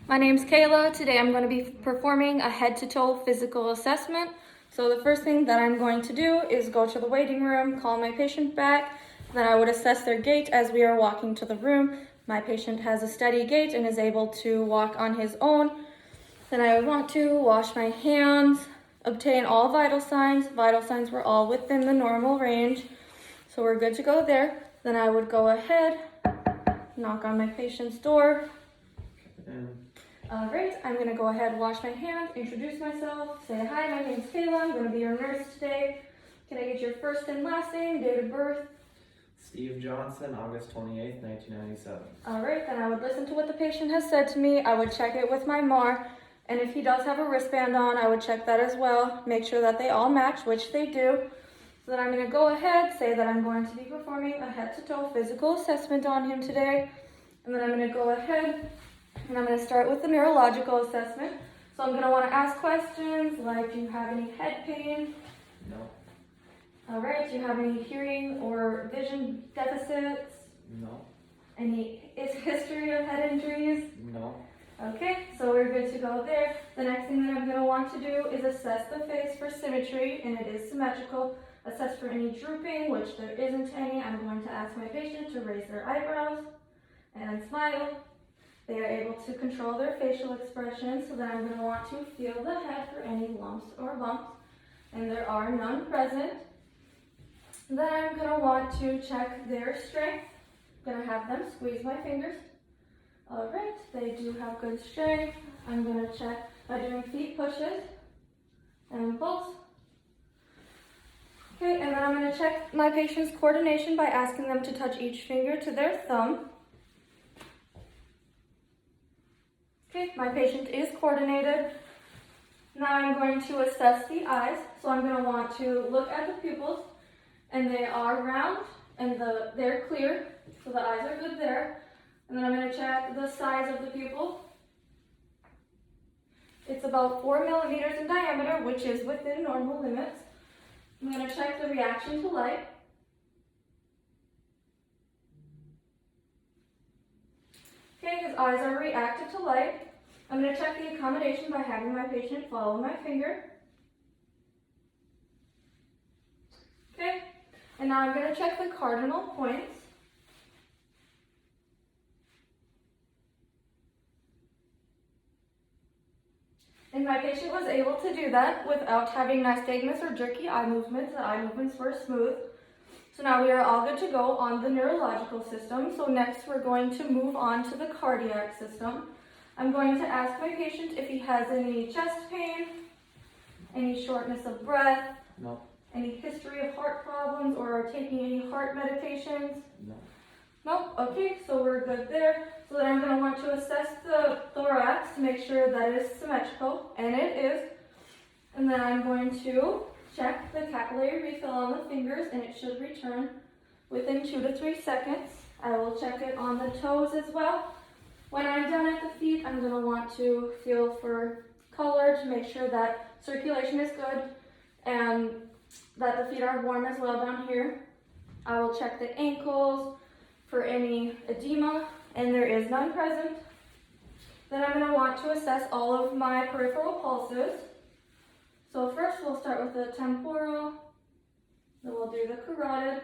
My name's Kayla. Today I'm going to be performing a head-to-toe physical assessment. So the first thing that I'm going to do is go to the waiting room, call my patient back, then I would assess their gait as we are walking to the room. My patient has a steady gait and is able to walk on his own. Then I would want to wash my hands, obtain all vital signs. Vital signs were all within the normal range, so we're good to go there. Then I would go ahead, knock on my patient's door. All right, I'm gonna go ahead, wash my hands, introduce myself, say hi, my name's Kayla, I'm gonna be your nurse today. Can I get your first and last name, date of birth? Steve Johnson, August 28th, 1997. All right, then I would listen to what the patient has said to me. I would check it with my MAR, and if he does have a wristband on, I would check that as well, make sure that they all match, which they do. So then I'm gonna go ahead, say that I'm going to be performing a head-to-toe physical assessment on him today, and then I'm gonna go ahead and I'm going to start with the neurological assessment. So I'm going to want to ask questions like, do you have any head pain? No. All right, do you have any hearing or vision deficits? No. Any history of head injuries? No. Okay, so we're good to go there. The next thing that I'm going to want to do is assess the face for symmetry, and it is symmetrical. Assess for any drooping, which there isn't any. I'm going to ask my patient to raise their eyebrows and smile. They are able to control their facial expressions, so then I'm going to want to feel the head for any lumps or bumps, and there are none present. Then I'm going to want to check their strength. I'm going to have them squeeze my fingers. All right, they do have good strength. I'm going to check by doing feet pushes and pulse. Okay, and then I'm going to check my patient's coordination by asking them to touch each finger to their thumb. Okay, my patient is coordinated. Now I'm going to assess the eyes. So I'm going to want to look at the pupils, and they are round and they're clear, so the eyes are good there. And then I'm going to check the size of the pupil. It's about 4 millimeters in diameter, which is within normal limits. I'm going to check the reaction to light. Okay, his eyes are reactive to light. I'm going to check the accommodation by having my patient follow my finger. Okay, and now I'm going to check the cardinal points. And my patient was able to do that without having nystagmus or jerky eye movements. The eye movements were smooth. So now we are all good to go on the neurological system. So next we're going to move on to the cardiac system. I'm going to ask my patient if he has any chest pain, any shortness of breath, No. any history of heart problems or taking any heart medications. No. Nope, okay, so we're good there. So then I'm going to want to assess the thorax to make sure that it is symmetrical, and it is. And then I'm going to check the capillary refill on the fingers, and it should return within 2 to 3 seconds. I will check it on the toes as well. When I'm done at the feet, I'm going to want to feel for color to make sure that circulation is good and that the feet are warm as well down here. I will check the ankles for any edema, and there is none present. Then I'm going to want to assess all of my peripheral pulses. So first we'll start with the temporal, then we'll do the carotid,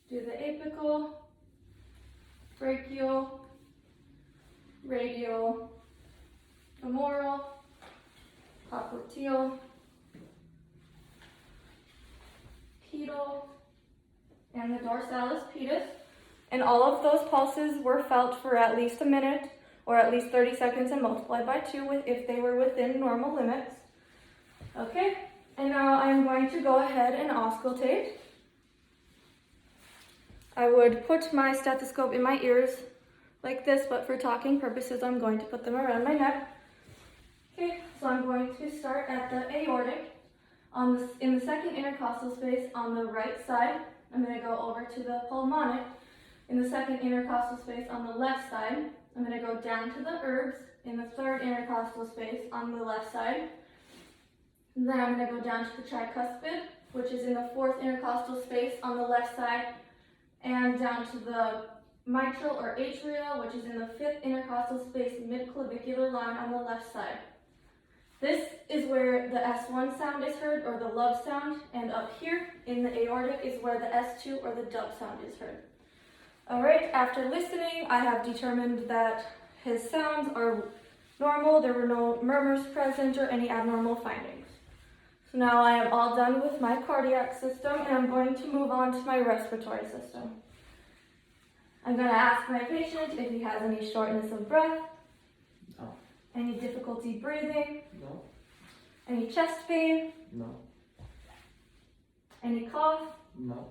do the apical, brachial, radial, femoral, popliteal, pedal, and the dorsalis pedis. And all of those pulses were felt for at least a minute or at least 30 seconds and multiplied by 2 if they were within normal limits. Okay, and now I'm going to go ahead and auscultate. I would put my stethoscope in my ears like this, but for talking purposes, I'm going to put them around my neck. Okay, so I'm going to start at the aortic. In the second intercostal space on the right side, I'm going to go over to the pulmonic. In the second intercostal space on the left side, I'm going to go down to the herbs. In the third intercostal space on the left side. And then I'm going to go down to the tricuspid, which is in the fourth intercostal space on the left side, and down to the mitral or atrial, which is in the fifth intercostal space mid-clavicular line on the left side. This is where the S1 sound is heard, or the love sound, and up here in the aortic is where the S2 or the dub sound is heard. All right, after listening, I have determined that his sounds are normal. There were no murmurs present or any abnormal findings. So now I am all done with my cardiac system, and I'm going to move on to my respiratory system. I'm going to ask my patient if he has any shortness of breath, No. any difficulty breathing, No. any chest pain, No. any cough. No.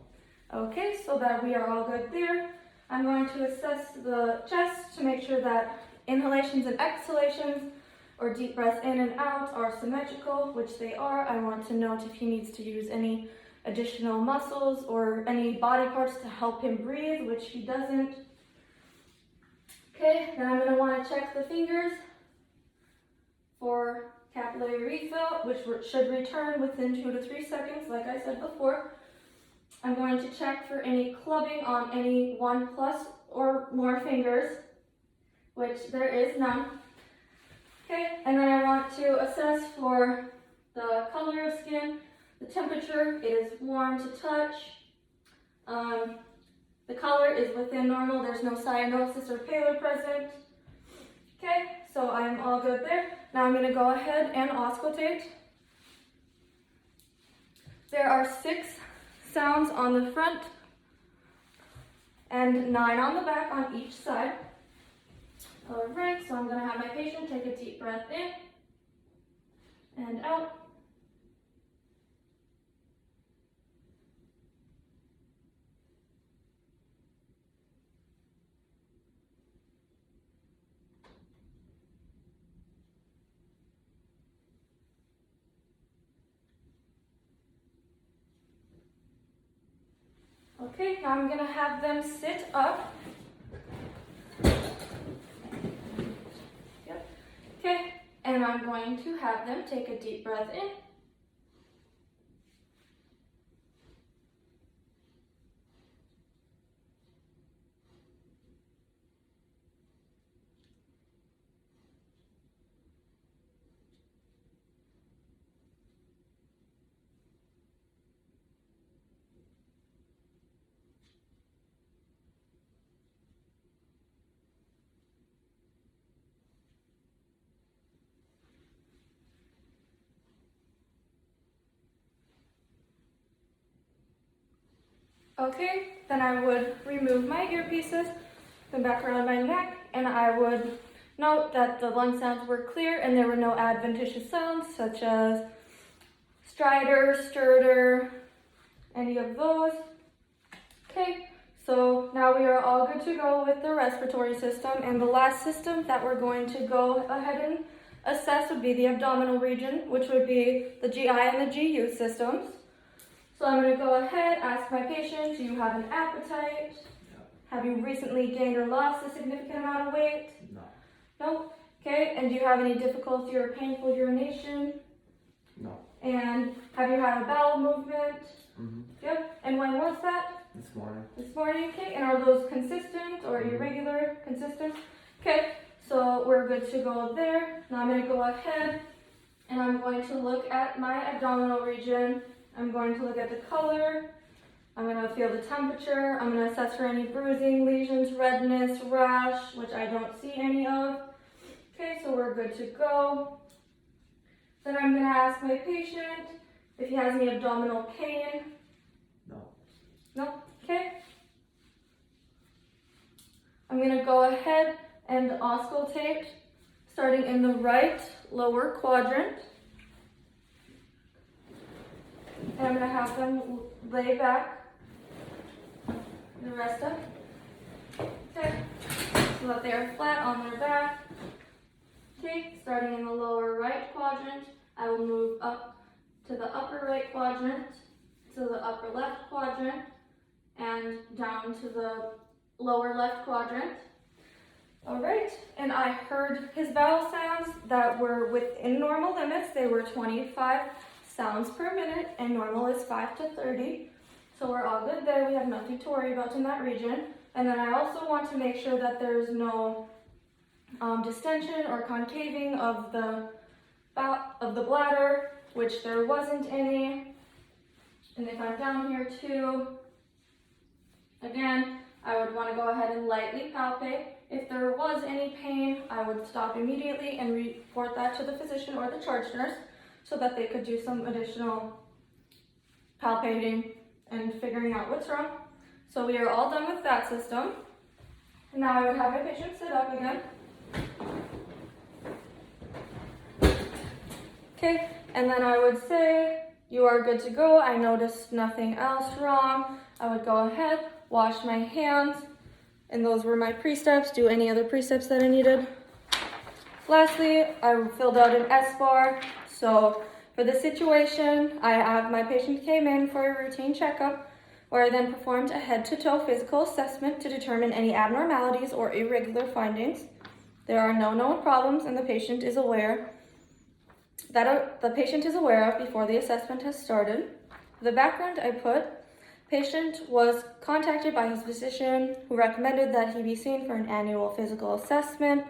Okay, so that we are all good there. I'm going to assess the chest to make sure that inhalations and exhalations, or deep breaths in and out, are symmetrical, which they are. I want to note if he needs to use any additional muscles or any body parts to help him breathe, which he doesn't. Okay, then I'm going to want to check the fingers for capillary refill, which should return within 2 to 3 seconds, like I said before. I'm going to check for any clubbing on any 1 plus or more fingers, which there is none. Okay, and then I want to assess for the color of skin, the temperature. It is warm to touch. The color is within normal. There's no cyanosis or pallor present. Okay, so I'm all good there. Now I'm going to go ahead and auscultate. There are 6 sounds on the front and 9 on the back on each side. All right, so I'm going to have my patient take a deep breath in and out. Okay, now I'm going to have them sit up. Yep. Okay, and I'm going to have them take a deep breath in. Okay, then I would remove my earpieces, them back around my neck, and I would note that the lung sounds were clear and there were no adventitious sounds such as stridor, stirder, any of those. Okay, so now we are all good to go with the respiratory system, and the last system that we're going to go ahead and assess would be the abdominal region, which would be the GI and the GU systems. So I'm going to go ahead, ask my patient, do you have an appetite? No. Have you recently gained or lost a significant amount of weight? No. No? Okay, and do you have any difficulty or painful urination? No. And have you had a bowel movement? Mm-hmm. Yep, and when was that? This morning. This morning, okay, and are those consistent or irregular? Consistent? Okay, so we're good to go there. Now I'm going to go ahead and I'm going to look at my abdominal region. I'm going to look at the color. I'm going to feel the temperature. I'm going to assess for any bruising, lesions, redness, rash, which I don't see any of. Okay, so we're good to go. Then I'm going to ask my patient if he has any abdominal pain. No. No? Okay. I'm going to go ahead and auscultate, starting in the right lower quadrant. And I'm going to have them lay back the rest up. Okay. So that they are flat on their back. Okay. Starting in the lower right quadrant, I will move up to the upper right quadrant, to the upper left quadrant, and down to the lower left quadrant. All right, and I heard his bowel sounds that were within normal limits. They were 25 sounds per minute, and normal is 5 to 30. So we're all good there. We have nothing to worry about in that region. And then I also want to make sure that there's no distension or concaving of the bladder, which there wasn't any. And if I'm down here too, again, I would want to go ahead and lightly palpate. If there was any pain, I would stop immediately and report that to the physician or the charge nurse so that they could do some additional palpating and figuring out what's wrong. So we are all done with that system. And now I would have my patient sit up again. Okay, and then I would say, you are good to go. I noticed nothing else wrong. I would go ahead, wash my hands, and those were my pre-steps. Do any other pre-steps that I needed. Lastly, I filled out an SBAR. So for this situation, I have my patient came in for a routine checkup where I then performed a head-to-toe physical assessment to determine any abnormalities or irregular findings. There are no known problems and the patient is aware of before the assessment has started. The background I put, patient was contacted by his physician who recommended that he be seen for an annual physical assessment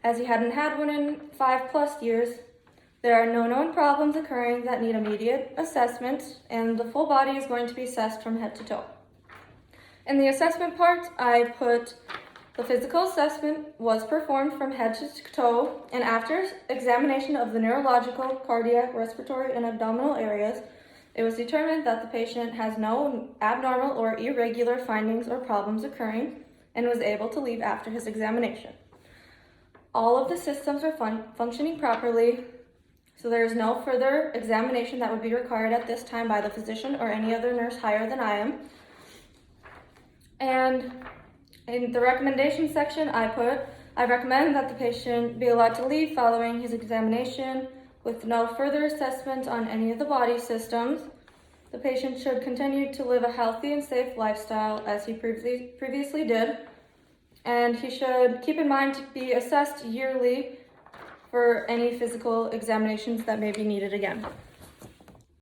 as he hadn't had one in 5+ years. There are no known problems occurring that need immediate assessment, and the full body is going to be assessed from head to toe. In the assessment part, I put the physical assessment was performed from head to toe, and after examination of the neurological, cardiac, respiratory, and abdominal areas, it was determined that the patient has no abnormal or irregular findings or problems occurring and was able to leave after his examination. All of the systems are functioning properly, so there is no further examination that would be required at this time by the physician or any other nurse higher than I am. And in the recommendation section, I recommend that the patient be allowed to leave following his examination with no further assessment on any of the body systems. The patient should continue to live a healthy and safe lifestyle as he previously did. And he should keep in mind to be assessed yearly for any physical examinations that may be needed again.